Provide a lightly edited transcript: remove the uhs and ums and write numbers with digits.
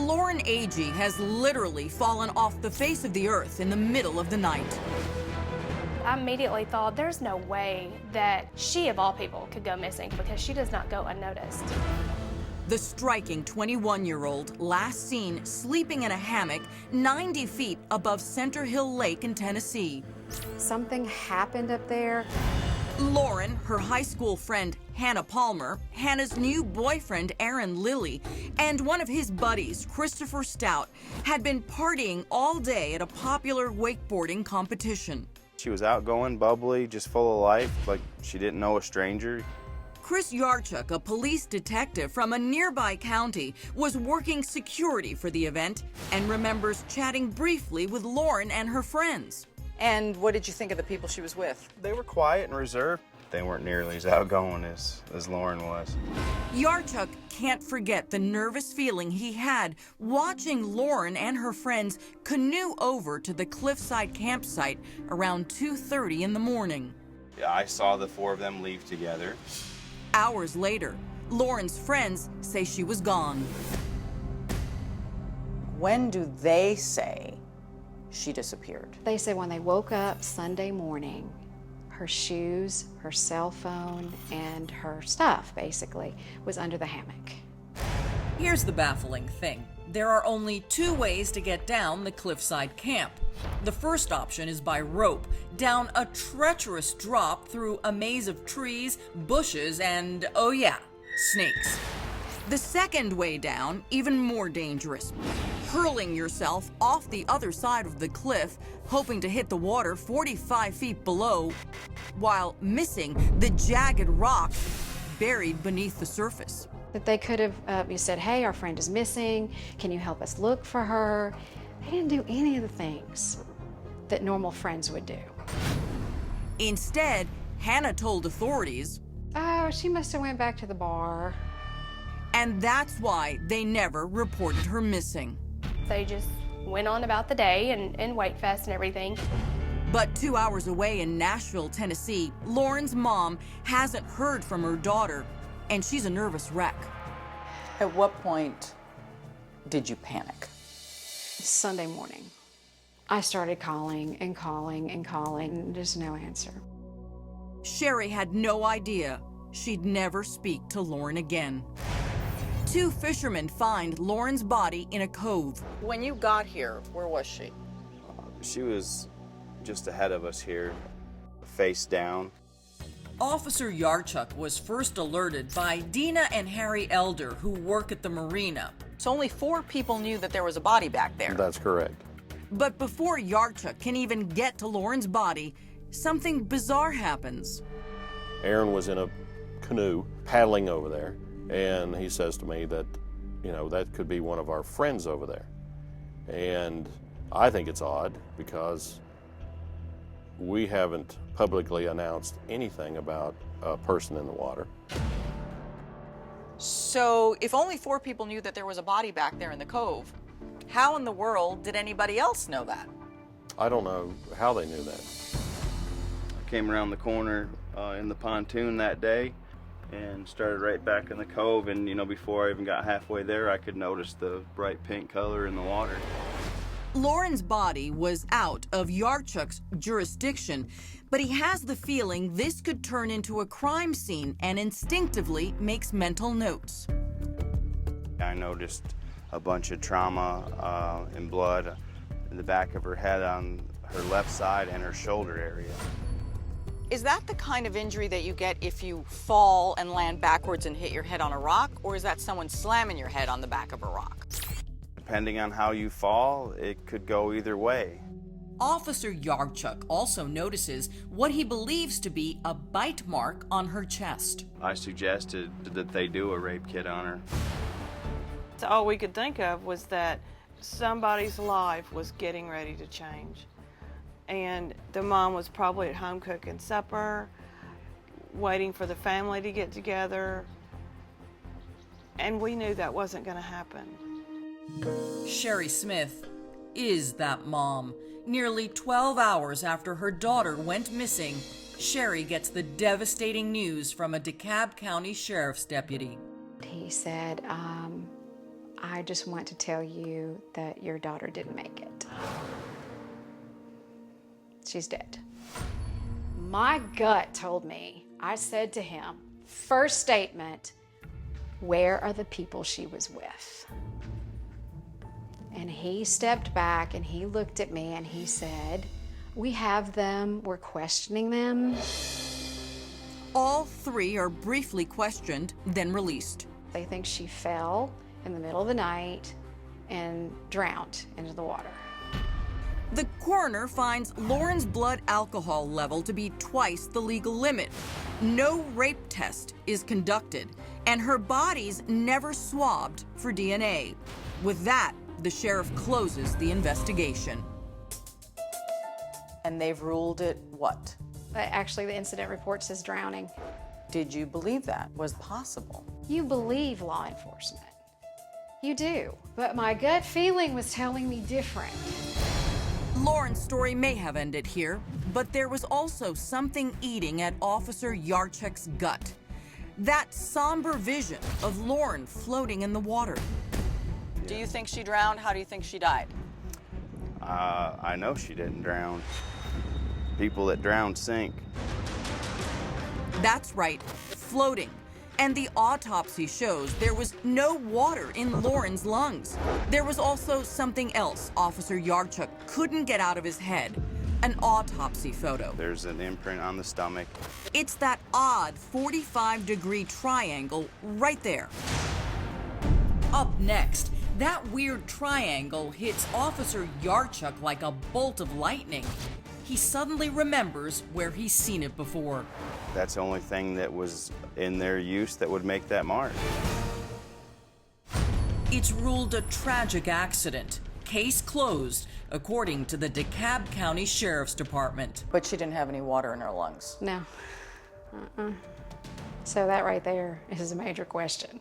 Lauren Agee has literally fallen off the face of the earth in the middle of the night. I immediately thought, there's no way that she, of all people, could go missing because she does not go unnoticed. The striking 21-year-old last seen sleeping in a hammock 90 feet above Center Hill Lake in Tennessee. Something happened up there. Lauren, her high school friend Hannah Palmer, Hannah's new boyfriend Aaron Lilly, and one of his buddies, Christopher Stout, had been partying all day at a popular wakeboarding competition. She was outgoing, bubbly, just full of life, like she didn't know a stranger. Chris Yarchuk, a police detective from a nearby county, was working security for the event and remembers chatting briefly with Lauren and her friends. And what did you think of the people she was with? They were quiet and reserved. They weren't nearly as outgoing as Lauren was. Yarchuk can't forget the nervous feeling he had watching Lauren and her friends canoe over to the cliffside campsite around 2:30 in the morning. Yeah, I saw the four of them leave together. Hours later, Lauren's friends say she was gone. When do they say she disappeared? They say when they woke up Sunday morning, her shoes, her cell phone, and her stuff, basically, was under the hammock. Here's the baffling thing. There are only two ways to get down the cliffside camp. The first option is by rope, down a treacherous drop through a maze of trees, bushes, and, oh yeah, snakes. The second way down, even more dangerous, hurling yourself off the other side of the cliff, hoping to hit the water 45 feet below, while missing the jagged rock buried beneath the surface. That they could have said, hey, our friend is missing. Can you help us look for her? They didn't do any of the things that normal friends would do. Instead, Hannah told authorities, oh, she must have went back to the bar. and that's why they never reported her missing. They just went on about the day and Wakefest and everything. But 2 hours away in Nashville, Tennessee, Lauren's mom hasn't heard from her daughter, and she's a nervous wreck. At what point did you panic? Sunday morning, I started calling and calling and calling, and there's no answer. Sherry had no idea she'd never speak to Lauren again. Two fishermen find Lauren's body in a cove. When you got here, where was she? She was just ahead of us here, face down. Officer Yarchuk was first alerted by Dina and Harry Elder, who work at the marina. So only 4 people knew that there was a body back there. That's correct. But before Yarchuk can even get to Lauren's body, something bizarre happens. Aaron was in a canoe paddling over there, and he says to me that, you know, that could be one of our friends over there. And I think it's odd because we haven't publicly announced anything about a person in the water. So if only 4 people knew that there was a body back there in the cove, how in the world did anybody else know that? I don't know how they knew that. I came around the corner in the pontoon that day and started right back in the cove, and you know, before I even got halfway there, I could notice the bright pink color in the water. Lauren's body was out of Yarchuk's jurisdiction, but he has the feeling this could turn into a crime scene and instinctively makes mental notes. I noticed a bunch of trauma and blood in the back of her head on her left side and her shoulder area. Is that the kind of injury that you get if you fall and land backwards and hit your head on a rock, or is that someone slamming your head on the back of a rock? Depending on how you fall, it could go either way. Officer Yarchuk also notices what he believes to be a bite mark on her chest. I suggested that they do a rape kit on her. All we could think of was that somebody's life was getting ready to change. And the mom was probably at home cooking supper, waiting for the family to get together. And we knew that wasn't going to happen. Sherry Smith is that mom. Nearly 12 hours after her daughter went missing, Sherry gets the devastating news from a DeKalb County Sheriff's deputy. He said, I just want to tell you that your daughter didn't make it. She's dead. My gut told me, I said to him, first statement, where are the people she was with? And he stepped back and he looked at me and he said, we have them, we're questioning them. All three are briefly questioned, then released. They think she fell in the middle of the night and drowned into the water. The coroner finds Lauren's blood alcohol level to be twice the legal limit. No rape test is conducted, and her body's never swabbed for DNA. With that, the sheriff closes the investigation. And they've ruled it what? Actually, the incident report says drowning. Did you believe that was possible? You believe law enforcement. You do. But my gut feeling was telling me different. Lauren's story may have ended here, but there was also something eating at Officer Yarchuk's gut. That somber vision of Lauren floating in the water. Do you think she drowned? How do you think she died? I know she didn't drown. People that drown sink. That's right, floating. And the autopsy shows there was no water in Lauren's lungs. There was also something else Officer Yarchuk couldn't get out of his head, an autopsy photo. There's an imprint on the stomach. It's that odd 45-degree triangle right there. Up next, that weird triangle hits Officer Yarchuk like a bolt of lightning. He suddenly remembers where he's seen it before. That's the only thing that was in their use that would make that mark. It's ruled a tragic accident. Case closed, according to the DeKalb County Sheriff's Department. But she didn't have any water in her lungs. No. So that right there is a major question.